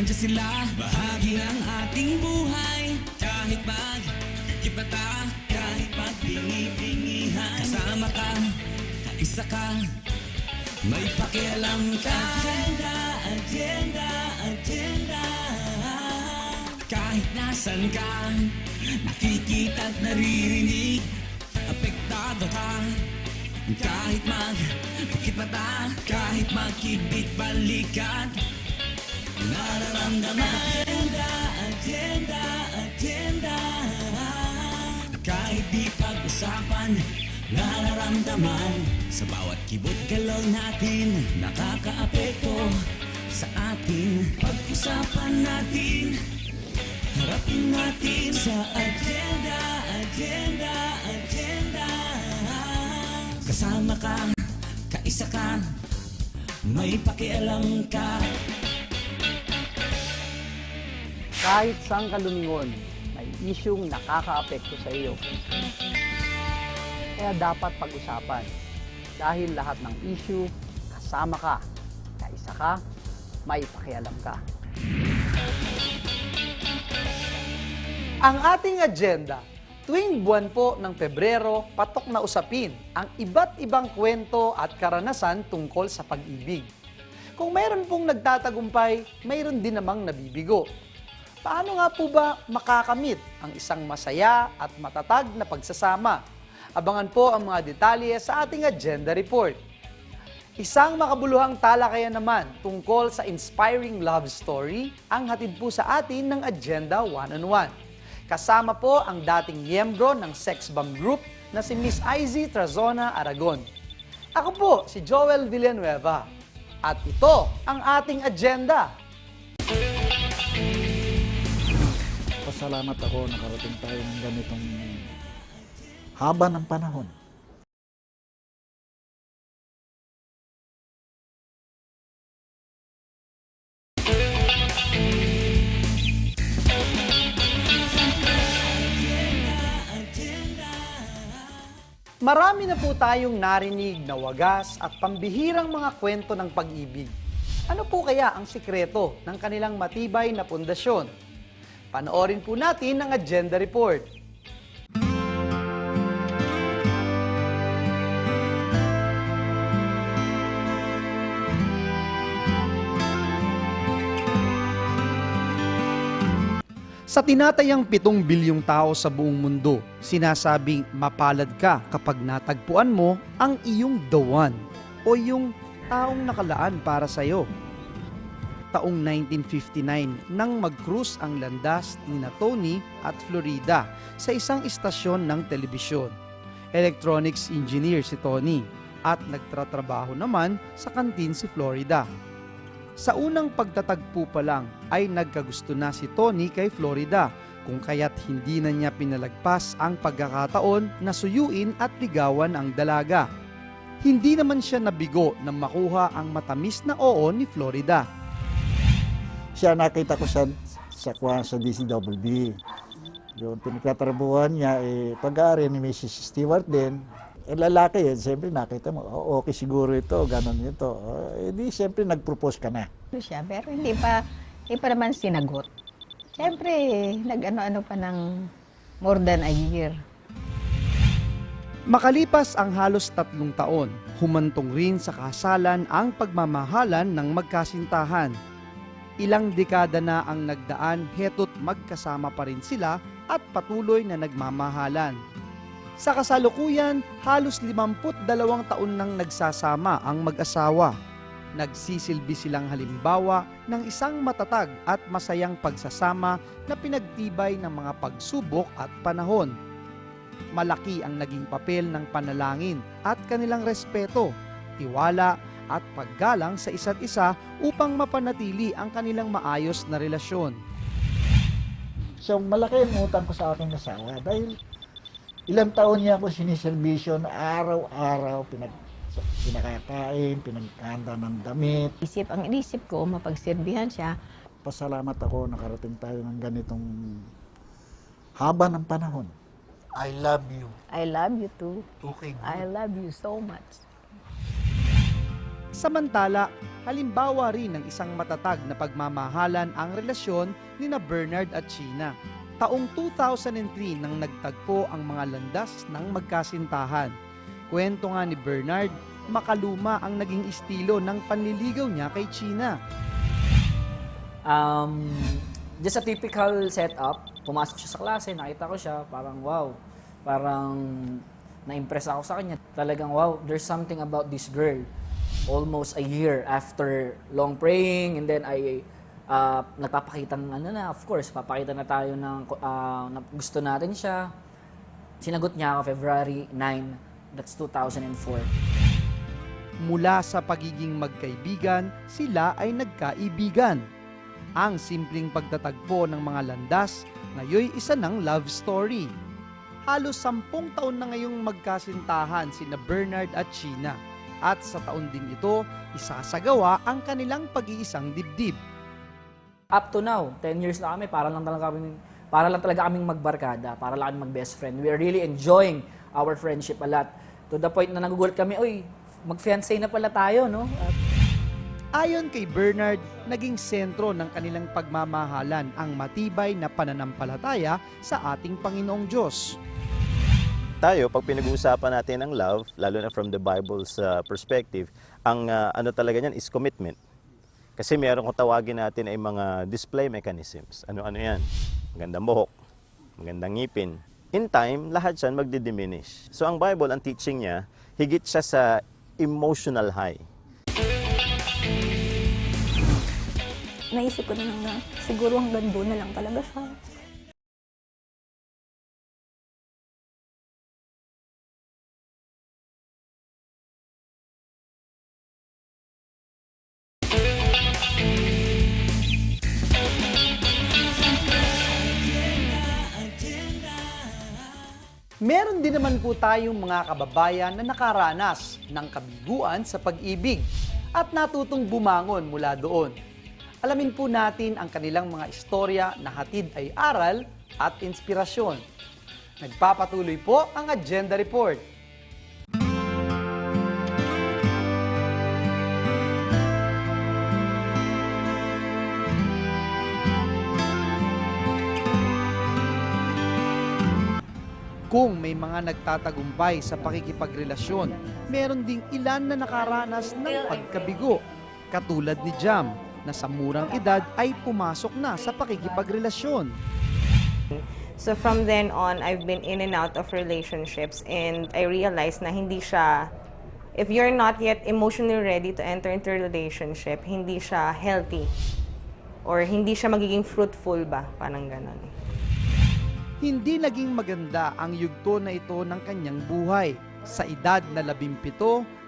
Nandiyan sila, bahagi ng ating buhay. Kahit magkikipata, kahit magbingi-bingihan, kasama ka, kaisa ka, may pakialam ka. Agenda, agenda, agenda. Kahit nasan ka, nakikita at naririnig, apektado ka. Kahit magkikipata, kahit magkibit-balikat, nararamdaman. Agenda, agenda, agenda. Kahit di pag-usapan, nararamdaman. Sa bawat kibot-galaw natin, nakakaapekto sa atin. Pag-usapan natin, harapin natin sa agenda, agenda, agenda. Kasama ka, kaisa ka, may pakialam ka. Kahit saan ka lumingon, may isyung nakakaapekto sa iyo. Kaya dapat pag-usapan. Dahil lahat ng issue, kasama ka, kaisa ka, may pakialam ka. Ang ating agenda, tuwing buwan po ng Pebrero, patok na usapin ang iba't ibang kwento at karanasan tungkol sa pag-ibig. Kung mayroon pong nagtatagumpay, mayroon din namang nabibigo. Paano nga po ba makakamit ang isang masaya at matatag na pagsasama? Abangan po ang mga detalye sa ating agenda report. Isang makabuluhang talakayan naman tungkol sa inspiring love story ang hatid po sa atin ng Agenda 1-on-1. Kasama po ang dating miyembro ng sex bomb group na si Miss Izzy Trazona Aragon. Ako po si Joel Villanueva. At ito ang ating agenda. Pasalamat ako nakarating tayo ng ganitong haba ng panahon. Marami na po tayong narinig na wagas at pambihirang mga kwento ng pag-ibig. Ano po kaya ang sikreto ng kanilang matibay na pundasyon? Panoorin po natin ang agenda report. Sa tinatayang 7 bilyong tao sa buong mundo, sinasabing mapalad ka kapag natagpuan mo ang iyong the one o yung taong nakalaan para sa iyo. Taong 1959 nang mag-cruise ang landas ni Tony at Florida sa isang istasyon ng telebisyon. Electronics engineer si Tony at nagtatrabaho naman sa kantin si Florida. Sa unang pagtatagpo pa lang ay nagkagusto na si Tony kay Florida, kung kaya't hindi na niya pinalagpas ang pagkakataon na suyuin at ligawan ang dalaga. Hindi naman siya nabigo na makuha ang matamis na oo ni Florida. Siya nakita ko sa DCWB. Yung pinagtatrabuhan niya, pag-aari ni Mrs. Stewart din. Lalaki yun, siyempre nakita mo, okay siguro ito, ganon ito. Di siyempre nag-propose ka na. Siya, pero hindi pa naman sinagot. Siyempre, nag-ano-ano pa ng more than a year. Makalipas ang halos 3 taon, humantong rin sa kasalan ang pagmamahalan ng magkasintahan. Ilang dekada na ang nagdaan, heto't magkasama pa rin sila at patuloy na nagmamahalan. Sa kasalukuyan, halos 52 taon nang nagsasama ang mag-asawa. Nagsisilbi silang halimbawa ng isang matatag at masayang pagsasama na pinagtibay ng mga pagsubok at panahon. Malaki ang naging papel ng panalangin at kanilang respeto, tiwala at paggalang sa isa't isa upang mapanatili ang kanilang maayos na relasyon. So malaki ang utang ko sa aking asawa dahil ilang taon niya ako siniservisyo na araw-araw pinakakain, pinagkanda ng damit. Ang inisip ko, mapagserbihan siya. Pasalamat ako nakarating tayo ng ganitong haba ng panahon. I love you. I love you too. Okay, good. I love you so much. Samantala, Halimbawa rin ng isang matatag na pagmamahalan ang relasyon ni na Bernard at Sheena. Taong 2003 nang nagtagpo ang mga landas ng magkasintahan. Kwento nga ni Bernard, makaluma ang naging estilo ng panliligaw niya kay Sheena. Just a typical setup. Pumasok siya sa klase, nakita ko siya, parang wow. Parang na-impress ako sa kanya. Talagang wow, there's something about this girl. Almost a year after long praying, and then nagpapakita ng of course, papakita na tayo ng na gusto natin siya. Sinagot niya ako February 9, that's 2004. Mula sa pagiging magkaibigan, sila ay nagkaibigan. Ang simpleng pagtatagpo ng mga landas, ngayoy isa ng love story. Halos 10 taon na ngayong magkasintahan sina Bernard at Sheena. At sa taon ding ito, isasagawa ang kanilang pag-iisang dibdib. Up to now, 10 years na kami, para lang talaga kaming magbarkada, para lang kaming mag-best friend. We are really enjoying our friendship a lot. To the point na nagugulat kami, uy, mag-fiancé na pala tayo, no? Ayon kay Bernard, naging sentro ng kanilang pagmamahalan ang matibay na pananampalataya sa ating Panginoong Diyos. Tayo, pag pinag-uusapan natin ang love, lalo na from the Bible's perspective, ang ano talaga niyan is commitment. Kasi meron kung tawagin natin ay mga display mechanisms. Ano-ano yan? Magandang buhok, magandang ngipin. In time, lahat yan magdi-diminish. So ang Bible, ang teaching niya, higit siya sa emotional high. Naisip ko na lang na siguro hanggang doon na lang talaga siya. Meron din naman po tayong mga kababayan na nakaranas ng kabiguan sa pag-ibig at natutong bumangon mula doon. Alamin po natin ang kanilang mga istorya na hatid ay aral at inspirasyon. Nagpapatuloy po ang Agenda Report. Kung may mga nagtatagumpay sa pakikipagrelasyon, meron ding ilan na nakaranas ng pagkabigo. Katulad ni Jam, na sa murang edad ay pumasok na sa pakikipagrelasyon. So from then on, I've been in and out of relationships, and I realized na hindi siya, if you're not yet emotionally ready to enter into a relationship, hindi siya healthy. Or hindi siya magiging fruitful ba, parang ganon. Hindi naging maganda ang yugto na ito ng kanyang buhay. Sa edad na 17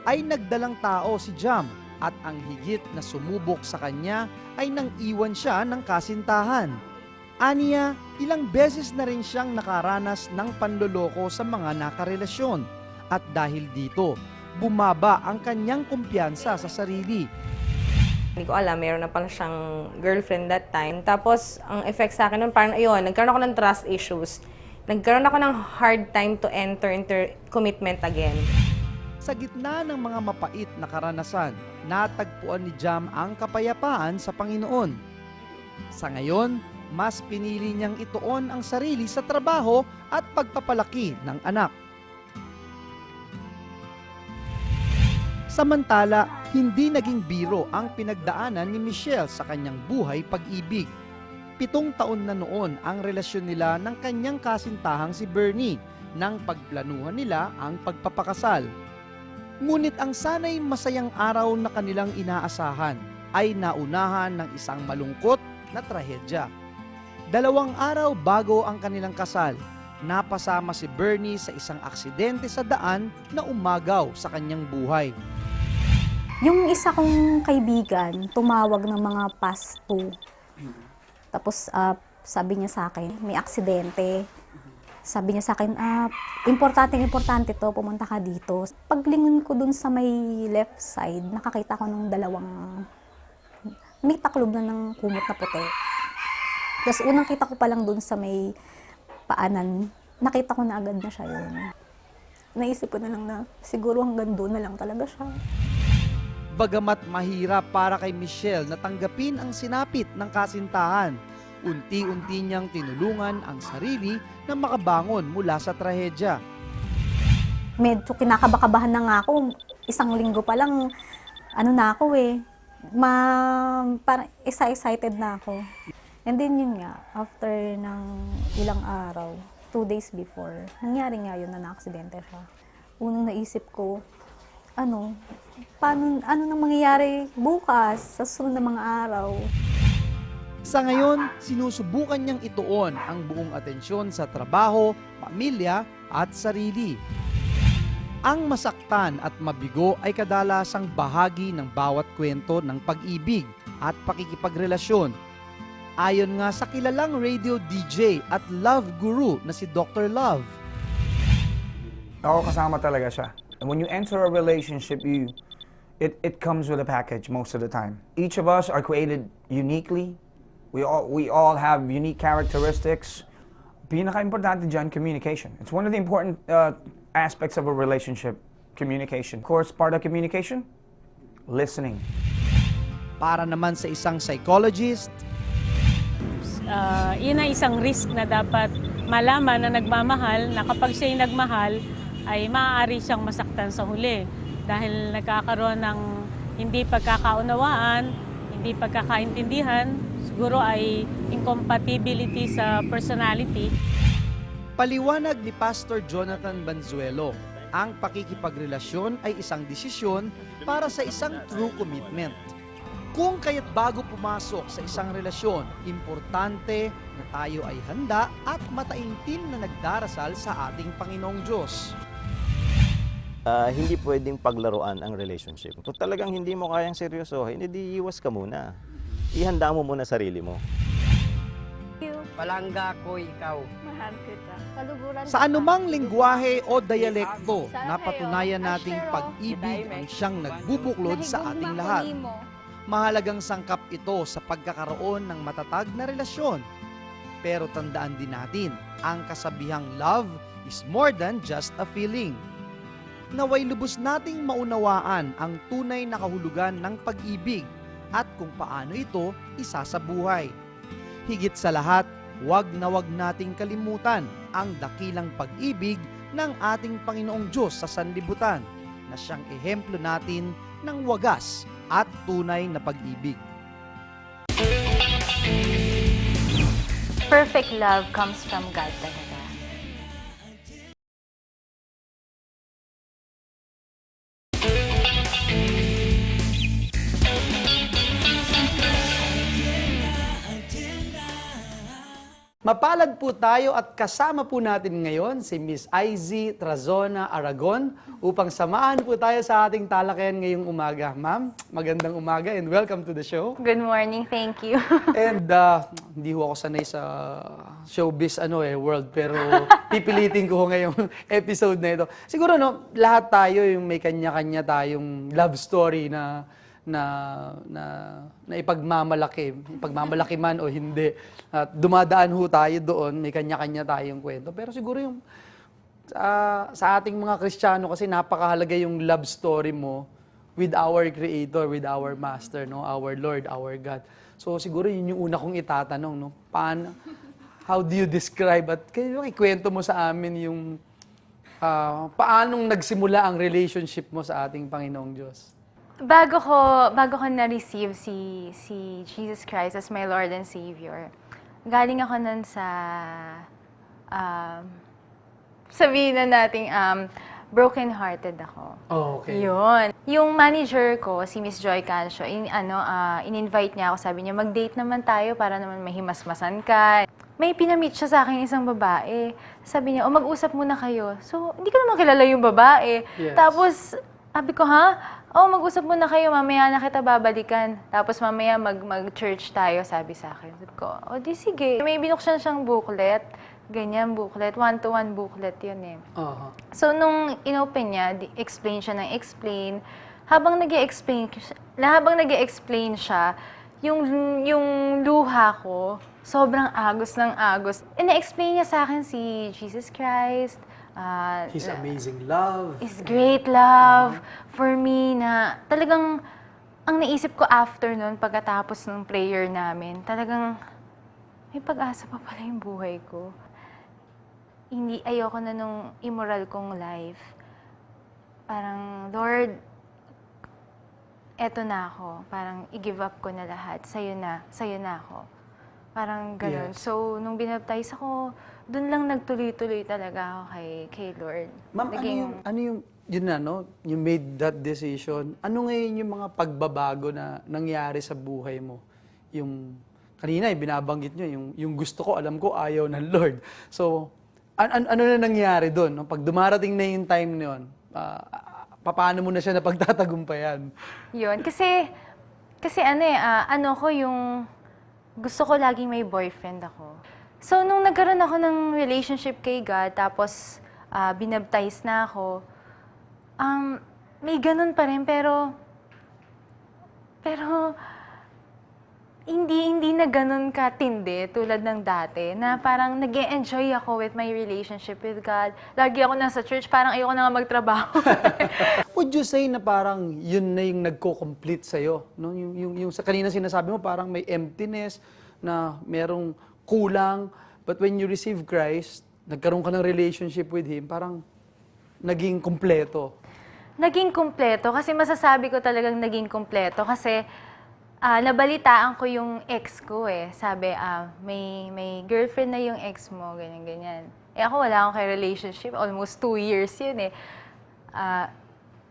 ay nagdalang tao si Jam at ang higit na sumubok sa kanya ay nang iwan siya ng kasintahan. Aniya, ilang beses na rin siyang nakaranas ng panloloko sa mga nakarelasyon at dahil dito, bumaba ang kanyang kumpiyansa sa sarili. Hindi ko alam, meron na pala siyang girlfriend that time. Tapos, ang effect sa akin nun, parang ayun, nagkaroon ako ng trust issues. Nagkaroon ako ng hard time to enter into commitment again. Sa gitna ng mga mapait na karanasan, natagpuan ni Jam ang kapayapaan sa Panginoon. Sa ngayon, mas pinili niyang ituon ang sarili sa trabaho at pagpapalaki ng anak. Samantala, hindi naging biro ang pinagdaanan ni Michelle sa kanyang buhay pag-ibig. 7 taon na noon ang relasyon nila ng kanyang kasintahang si Bernie nang pagplanuhan nila ang pagpapakasal. Ngunit ang sanay masayang araw na kanilang inaasahan ay naunahan ng isang malungkot na trahedya. 2 araw bago ang kanilang kasal, napasama si Bernie sa isang aksidente sa daan na umagaw sa kanyang buhay. Yung isa kong kaibigan, tumawag ng mga past 2. Tapos sabi niya sa akin, may aksidente. Sabi niya sa akin, importante to, pumunta ka dito. Paglingon ko dun sa may left side, nakakita ko ng 2, may taklob na ng kumot na puti. Tapos unang kita ko pa lang dun sa may paanan, nakita ko na agad na siya yun. Naisip ko na lang na siguro hanggang doon na lang talaga siya. Bagamat mahirap para kay Michelle na tanggapin ang sinapit ng kasintahan, unti-unti niyang tinulungan ang sarili na makabangon mula sa trahedya. Medyo kinakabakabahan na nga ako. Isang linggo pa lang, ano na ako eh, parang excited na ako. And then yun nga, after ng ilang araw, 2 days before, nangyari nga yun na na-aksidente siya. Unang naisip ko, ano nang mangyayari bukas sa susunod na mga araw. Sa ngayon, sinusubukan niyang ituon ang buong atensyon sa trabaho, pamilya at sarili. Ang masaktan at mabigo ay kadalasang bahagi ng bawat kwento ng pag-ibig at pakikipagrelasyon. Ayon nga sa kilalang radio DJ at love guru na si Dr. Love. Ako kasama talaga siya. And when you enter a relationship, it comes with a package most of the time. Each of us are created uniquely. We all have unique characteristics. Pinaka-importante dyan, communication. It's one of the important aspects of a relationship, communication. Of course, part of communication, listening. Para naman sa isang psychologist, yun ang isang risk na dapat malaman na nagmamahal, na kapag siya'y nagmahal, ay maaari siyang masaktan sa huli. Dahil nagkakaroon ng hindi pagkakaunawaan, hindi pagkakaintindihan, siguro ay incompatibility sa personality. paliwanag ni Pastor Jonathan Banzuelo, ang pakikipagrelasyon ay isang desisyon para sa isang true commitment. Kung kaya't bago pumasok sa isang relasyon, importante na tayo ay handa at mataimtim na nagdarasal sa ating Panginoong Diyos. Hindi pwedeng paglaruan ang relationship. Kung talagang hindi mo kayang seryosohin, hindi iwas ka muna. Ihanda mo muna sarili mo. Palangga ko ikaw. Mahal kita. Sa anumang lingwahe o dialekto, napatunayan nating pag-ibig ang siyang nagbubuklod sa ating lahat. Mahalagang sangkap ito sa pagkakaroon ng matatag na relasyon. Pero tandaan din natin, ang kasabihang love is more than just a feeling. Naway lubos nating maunawaan ang tunay na kahulugan ng pag-ibig at kung paano ito isasabuhay. Higit sa lahat, wag na wag nating kalimutan ang dakilang pag-ibig ng ating Panginoong Diyos sa sanlibutan na siyang ehemplo natin ng wagas at tunay na pag-ibig. Perfect love comes from God talaga. Mapalad po tayo at kasama po natin ngayon si Miss IZ Trazona Aragon upang samahan po tayo sa ating talakayan ngayong umaga. Ma'am, magandang umaga and welcome to the show. Good morning, thank you. And hindi ho ako sanay sa showbiz world, pero pipilitin ko ngayong episode na ito. Siguro lahat tayo yung may kanya-kanya tayong love story na ipagmamalaki man o hindi. At dumadaan ho tayo doon, may kanya-kanya tayong kwento. Pero siguro yung sa ating mga Kristiyano kasi napakahalaga yung love story mo with our Creator, with our Master, our Lord, our God. So siguro yun yung una kong itatanong, how do you describe at ikwento mo sa amin yung paanong nagsimula ang relationship mo sa ating Panginoong Diyos? Bago ko na-receive si Jesus Christ as my Lord and Savior, galing ako nun sa, sabihin na nating, broken-hearted ako. Oh, okay. Yun. Yung manager ko, si Miss Joy Cancio, in-invite niya ako, sabi niya, mag-date naman tayo para naman mahimasmasan ka. May pinamit siya sa akin isang babae. Sabi niya, mag-usap muna kayo. So, hindi ko naman kilala yung babae. Yes. Tapos, sabi ko, mag-usap muna kayo, mamaya na kita babalikan. Tapos mamaya mag-church tayo, sabi sa akin. Sabi ko, di sige. May binuksan siyang booklet, ganyan booklet, 1-to-1 booklet yun eh. Uh-huh. So nung inopen niya, explain siya ng explain. Habang nag-e-explain siya, yung luha ko, sobrang agos ng agos. Ina-explain niya sa akin si Jesus Christ, His amazing love. His great love for me na talagang ang naisip ko after nun, pagkatapos ng prayer namin, talagang may pag-asa pa pala yung buhay ko. Hindi, ayoko na nung immoral kong life. Parang, Lord, eto na ako. Parang i-give up ko na lahat. Sa'yo na ako. Parang gano'n. Yes. So, nung binaptize ako, dun lang nagtuloy-tuloy talaga ako kay Lord. Ma'am, ano yung, yun na, no? You made that decision. Ano ngayon yung mga pagbabago na nangyari sa buhay mo? Yung, kanina, binabanggit nyo, yung gusto ko, alam ko, ayaw ng Lord. So, ano na nangyari doon? No? Pag dumarating na yung time na yun, paano mo na siya napagtatagumpayan? Yun. Kasi ano ko yung, gusto ko laging may boyfriend ako. So, nung nagkaroon ako ng relationship kay God, tapos binaptize na ako, may ganun pa rin, pero hindi na ganun katindi tulad ng dati, na parang nag-e-enjoy ako with my relationship with God. Lagi ako nasa church, parang ayoko na nga magtrabaho. Would you say na parang yun na yung nagko-complete sa'yo? No? Yung sa kanina sinasabi mo, parang may emptiness, na merong kulang, but when you receive Christ, nagkaroon ka ng relationship with Him, parang naging kumpleto. Naging kumpleto, kasi masasabi ko talagang naging kumpleto, kasi nabalitaan ko yung ex ko eh. Sabi, may girlfriend na yung ex mo, ganyan-ganyan. Eh ako wala akong relationship, almost 2 years yun eh.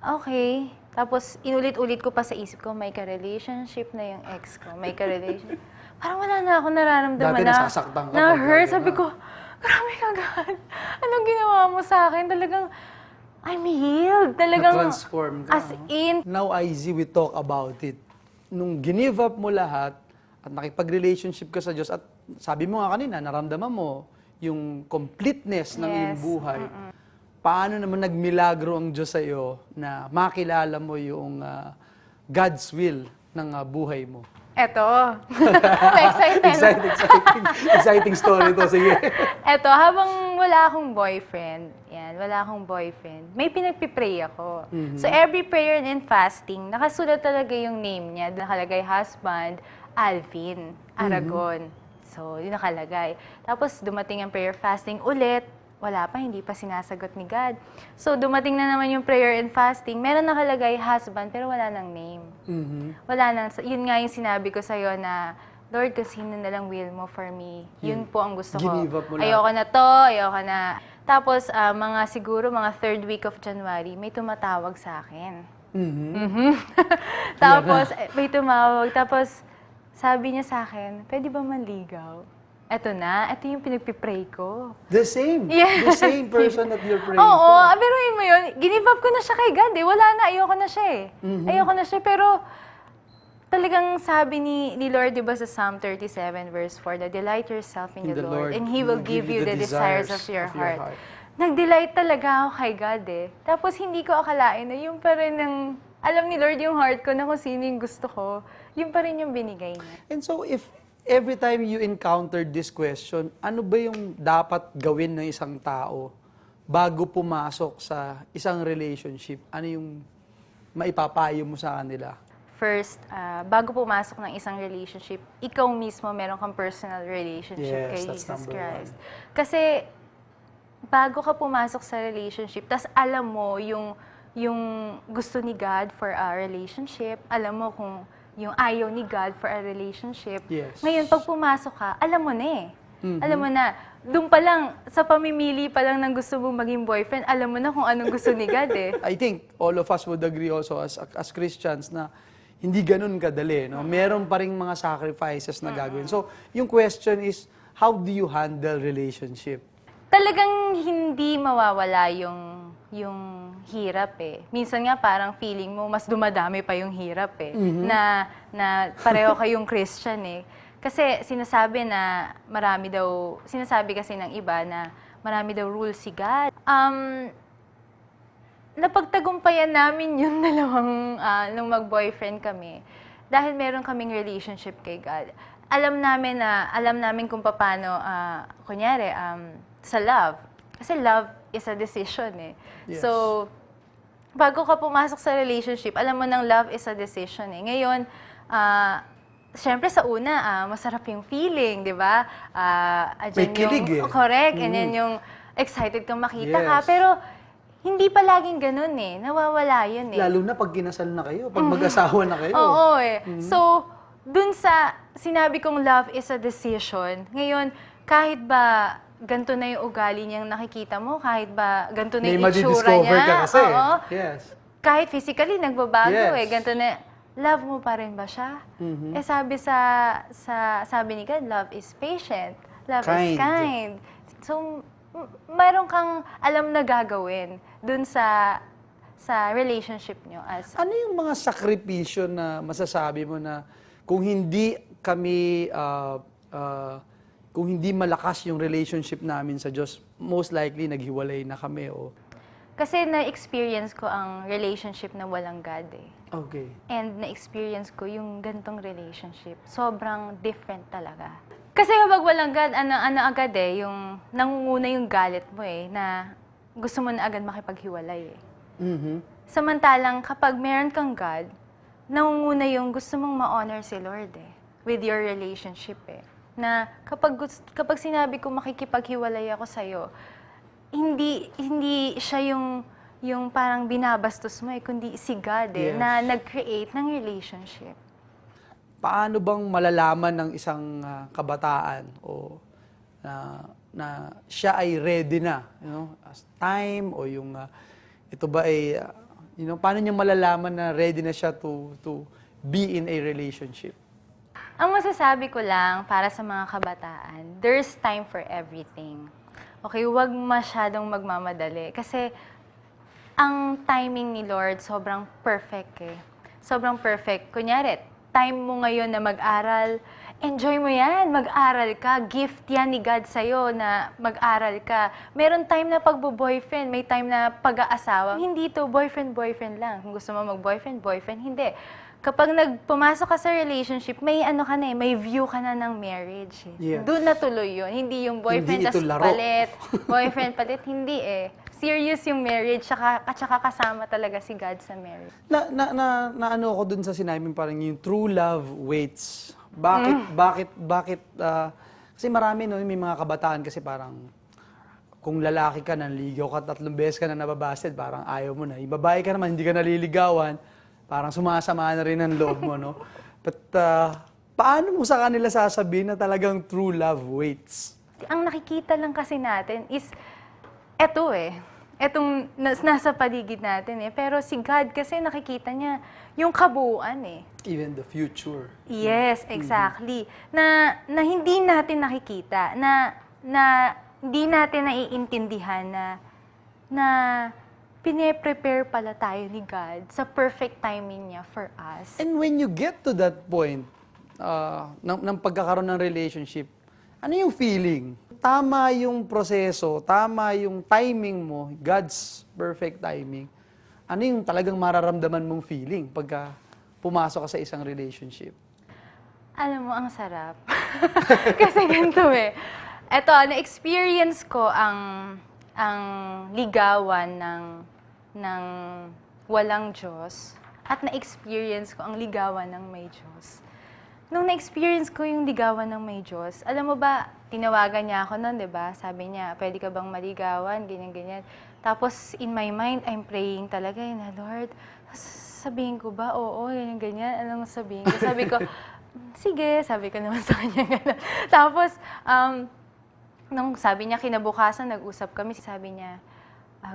Okay. Tapos inulit-ulit ko pa sa isip ko, may ka-relationship na yung ex ko, may ka-relationship. Parang wala na ako nararamdaman Dati nasasaktan ka. na-hurt. Sabi ko, grabe ka, God. Anong ginawa mo sa akin? Talagang, I'm healed. Talagang, Na-transform ka. as in, Now, IZ, we talk about it. Nung give up mo lahat at nakipag-relationship ka sa Diyos at sabi mo nga kanina, naramdaman mo yung completeness ng iyong buhay. Paano naman nagmilagro ang Diyos sa iyo na makilala mo yung God's will ng buhay mo? eto. Excited. Exciting story to. Sige. Eto, habang wala akong boyfriend, may pinagpipray ako. So every prayer and fasting, nakasulat talaga yung name niya. Nakalagay husband, Alvin Aragon. So, yun nakalagay. Tapos dumating ang prayer fasting ulit. Wala pa, hindi pa sinasagot ni God. So, dumating na naman yung prayer and fasting. Meron nakalagay husband, pero wala nang name. Wala nang, yun nga yung sinabi ko sa'yo na, Lord, kung sino na lang will mo for me. Yun po ang gusto ko. Give up mo lahat. Ayoko na to, ayoko na. Tapos, siguro mga 3rd week of January, may tumatawag sa akin. Tapos, may tumawag. Tapos, sabi niya sa akin, pwede ba manligaw? Ito yung pinagpipray ko. The same. Yes. The same person that you're praying Oo, for. pero yun mo yun, give up ko na siya kay God eh. Wala na, ayoko na siya eh. Ayoko na siya, pero talagang sabi ni Lord, di ba sa Psalm 37 verse 4, delight yourself in the Lord, and He will give you the desires of your heart. Nag-delight talaga ako kay God eh. Tapos hindi ko akalain na yung pa rin ng, alam ni Lord yung heart ko na kung sino yung gusto ko, yung pa rin yung binigay niya. And so, if every time you encountered this question, ano ba yung dapat gawin ng isang tao bago pumasok sa isang relationship? Ano yung maipapayo mo sa kanila? First, bago pumasok ng isang relationship, ikaw mismo meron kang personal relationship kay Jesus Christ. Kasi bago ka pumasok sa relationship, tas alam mo yung gusto ni God for a relationship, alam mo kung yung ayaw ni God for a relationship. Yes. Ngayon, pag pumasok ka, alam mo na eh. Alam mo na, doon pa lang, sa pamimili pa lang ng gusto mong maging boyfriend, alam mo na kung anong gusto ni God eh. I think all of us would agree also as Christians na hindi ganun kadali. No? Meron pa ring mga sacrifices na gagawin. So, yung question is, how do you handle relationship? Talagang hindi mawawala yung hirap eh. Minsan nga parang feeling mo mas dumadami pa yung hirap eh. Na pareho kayong Christian eh. Kasi sinasabi kasi ng iba na marami daw rules si God. Napagtagumpayan namin yung dalawang nung mag-boyfriend kami dahil meron kaming relationship kay God. Alam namin kung paano kunyari sa love. Kasi love is a decision eh. Yes. So, bago ka pumasok sa relationship, alam mo nang love is a decision eh. Ngayon, syempre sa una, masarap yung feeling, di ba? May kilig eh. Correct, and then yung excited kang makita ka. Pero, hindi pa laging ganun eh. Nawawala yun eh. Lalo na pag kinasal na kayo, pag mag-asawa na kayo. Oo eh. So, dun sa sinabi kong love is a decision, ngayon, kahit ba ganito na yung ugali niyang nakikita mo, kahit ba ganito na yung itsura niya, ka kasi. oo, Yes. kahit physically nagbabago Yes. ganito na, love mo pa rin ba siya? Eh sabi ni God, love is patient, love is kind. So, mayroon kang alam na gagawin dun sa relationship niyo. Ano yung mga sakripisyo na masasabi mo na kung hindi kami, kung hindi malakas yung relationship namin sa Diyos, most likely naghiwalay na kami o... Kasi na-experience ko ang relationship na walang God eh. Okay. And na-experience ko yung gantong relationship. Sobrang different talaga. Kasi kapag walang God, ano agad eh, yung nangunguna yung galit mo eh, na gusto mo na agad makipaghiwalay eh. Samantalang kapag meron kang God, nangunguna yung gusto mong ma-honor si Lord eh, with your relationship eh. Na kapag sinabi ko makikipaghiwalay ako sa'yo, hindi siya yung parang binabastos mo eh, kundi si God eh, na nag-create ng relationship. Paano bang malalaman ng isang kabataan o na siya ay ready na, as time o yung ito ba ay paano niya malalaman na ready na siya to be in a relationship? Ang masasabi ko lang para sa mga kabataan, there's time for everything. Okay, huwag masyadong magmamadali kasi ang timing ni Lord sobrang perfect eh. Sobrang perfect. Kunyari, time mo ngayon na mag-aral, enjoy mo yan, mag-aral ka. Gift yan ni God sa'yo na mag-aral ka. Meron time na pagbo-boyfriend, may time na pag-aasawa. Hindi to boyfriend-boyfriend lang. Kung gusto mo mag-boyfriend, boyfriend, hindi. Kapag pumasok ka sa relationship, may may view ka na ng marriage. Eh. Yes. Doon na tuloy yun. Hindi yung boyfriend Hindi ito tas laro. palit, boyfriend palit, hindi eh. Serious yung marriage, at saka kasama talaga si God sa marriage. Ano ako dun sa sinabi parang yung true love waits. Bakit kasi marami may mga kabataan kasi parang kung lalaki ka, nanligaw ka, 3 beses ka na nababasted, parang ayaw mo na. Yung babae ka naman, hindi ka naliligawan, parang sumasama na rin ang loob mo, no? But paano mo sa kanila sasabihin na talagang true love waits? Ang nakikita lang kasi natin is, etong nasa paligid natin eh. Pero si God kasi nakikita niya yung kabuuan eh. Even the future. Yes, exactly. Na hindi natin nakikita, na hindi natin naiintindihan na pine-prepare pala tayo ni God sa perfect timing niya for us. And when you get to that point, ng pagkakaroon ng relationship, ano yung feeling? Tama yung proseso, tama yung timing mo, God's perfect timing. Ano yung talagang mararamdaman mong feeling pagka pumasok ka sa isang relationship? Alam mo, ang sarap. Kasi ganito eh. Eto, na-experience ko ang ligawan ng walang Diyos at na-experience ko ang ligawan ng may Diyos. Nung na-experience ko yung ligawan ng may Diyos, alam mo ba, tinawagan niya ako noon, di ba? Sabi niya, pwede ka bang maligawan, ganyan-ganyan. Tapos, in my mind, I'm praying talaga, na Lord, sabihin ko ba, oo, ganyan-ganyan, anong sabihin ko? Sabi ko, sige, sabi ko naman sa kanya, gano'n. Tapos, nung sabi niya, kinabukasan, nag-usap kami, sabi niya,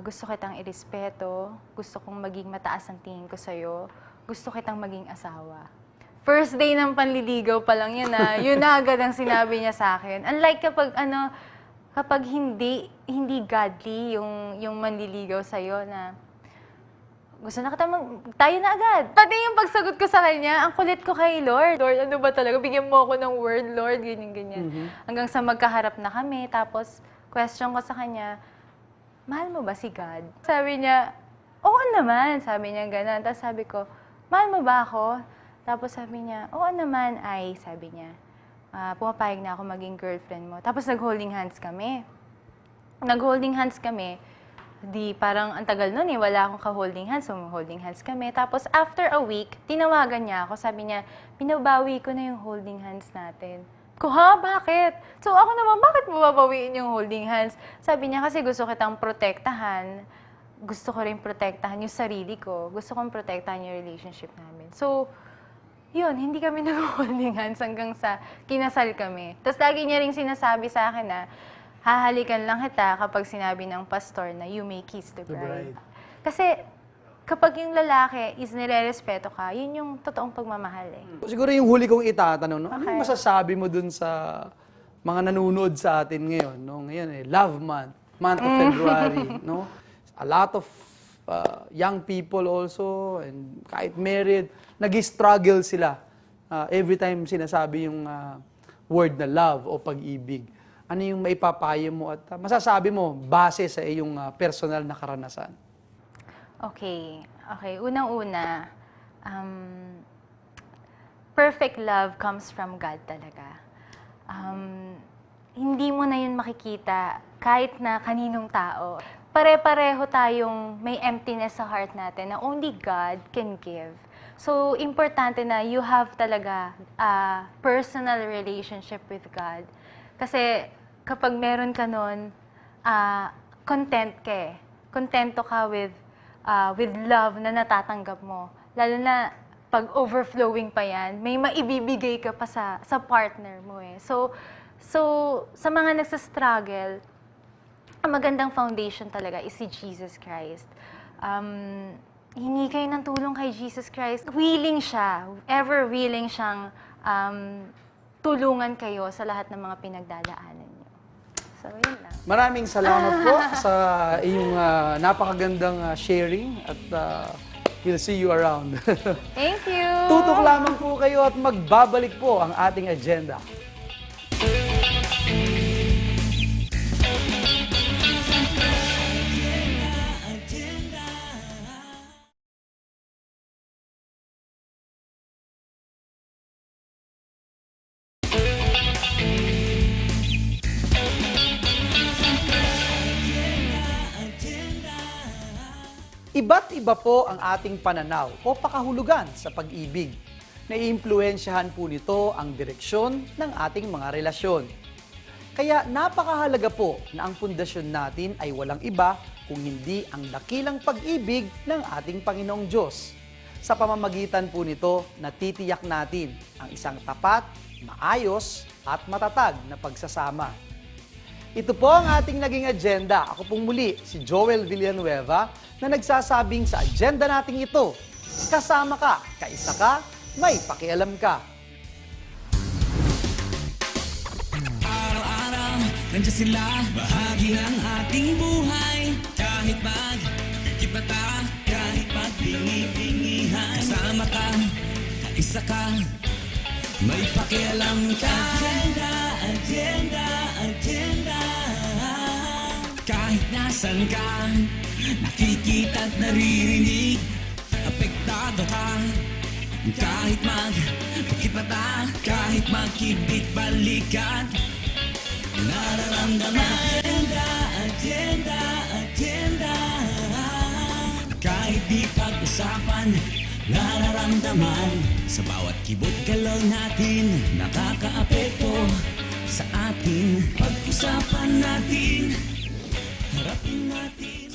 gusto kitang irespeto, gusto kong maging mataas ang tingin ko sa'yo, gusto kitang maging asawa. First day ng panliligaw pa lang yun yun na agad ang sinabi niya sa akin. Unlike kapag hindi godly yung manliligaw sa'yo na gusto na kita tayo na agad. Pati yung pagsagot ko sa kanya, ang kulit ko kay Lord. Lord, ano ba talaga? Bigyan mo ako ng word, Lord, ganyan-ganyan. Hanggang sa magkaharap na kami, tapos question ko sa kanya, mahal mo ba si God? Sabi niya, oo naman. Sabi niya gano'n. Tapos sabi ko, mahal mo ba ako? Tapos sabi niya, oo naman, sabi niya, pumapayag na ako maging girlfriend mo. Tapos nag-holding hands kami. Di parang ang tagal nun eh, wala akong ka-holding hands, so holding hands kami. Tapos after a week, tinawagan niya ako, sabi niya, binabawi ko na yung holding hands natin. Ko, ha? Bakit? So ako naman, bakit mo babawiin yung holding hands? Sabi niya, kasi gusto kitang protektahan. Gusto ko rin protektahan yung sarili ko. Gusto kong protektahan yung relationship namin. So, yun, hindi kami nag-holding hands hanggang sa kinasal kami. Tapos lagi niya rin sinasabi sa akin na, hahalikan lang kita kapag sinabi ng pastor na you may kiss the bride. Kasi kapag yung lalaki is nire-respeto ka, yun yung totoong pagmamahal eh. Siguro yung huli kong itatanong, no? Ano yung masasabi mo dun sa mga nanonood sa atin ngayon? No? Ngayon Love Month, month of February. No? A lot of young people also, and kahit married, nag-struggle sila every time sinasabi yung word na love o pag-ibig. Ano yung maipapayo mo at masasabi mo base sa iyong personal na karanasan? Okay. Unang-una, perfect love comes from God talaga. Hindi mo na yun makikita kahit na kaninong tao. Pare-pareho tayong may emptiness sa heart natin na only God can give. So, importante na you have talaga a personal relationship with God. Kasi kapag meron ka nun, content ka eh. Kontento ka with love na natatanggap mo. Lalo na pag overflowing pa yan, may maibibigay ka pa sa partner mo eh. So sa mga nagsastruggle, ang magandang foundation talaga is si Jesus Christ. Hingi kayo ng tulong kay Jesus Christ. Willing siya, ever willing siyang tulungan kayo sa lahat ng mga pinagdadaanan niyo. So, yun lang. Maraming salamat po sa iyong napakagandang sharing at we'll see you around. Thank you! Tutok lamang po kayo at magbabalik po ang ating agenda. Iba't iba po ang ating pananaw o pakahulugan sa pag-ibig. Naiimpluwensyahan po nito ang direksyon ng ating mga relasyon. Kaya napakahalaga po na ang pundasyon natin ay walang iba kung hindi ang dakilang pag-ibig ng ating Panginoong Diyos. Sa pamamagitan po nito, natitiyak natin ang isang tapat, maayos at matatag na pagsasama. Ito po ang ating naging agenda. Ako pong muli, si Joel Villanueva, na nagsasabing sa agenda nating ito, kasama ka, kaisa ka, may pakialam ka. Araw-araw, nandiyan sila, bahagi ng ating buhay. Kahit magkikibata, kahit magbingi-bingihan. Kasama ka, kaisa ka, may pakialam ka. Agenda, agenda, agenda. Kahit nasan ka, nakikita at naririnig, apektado ka. Kahit magkikibata, kahit magkibit-balikan, nararamdaman. Agenda, agenda, agenda. Kahit di pag-usapan, nararamdaman. Sa bawat kibot-galaw natin, nakakaapekto sa atin. Pag-usapan natin, harapin natin.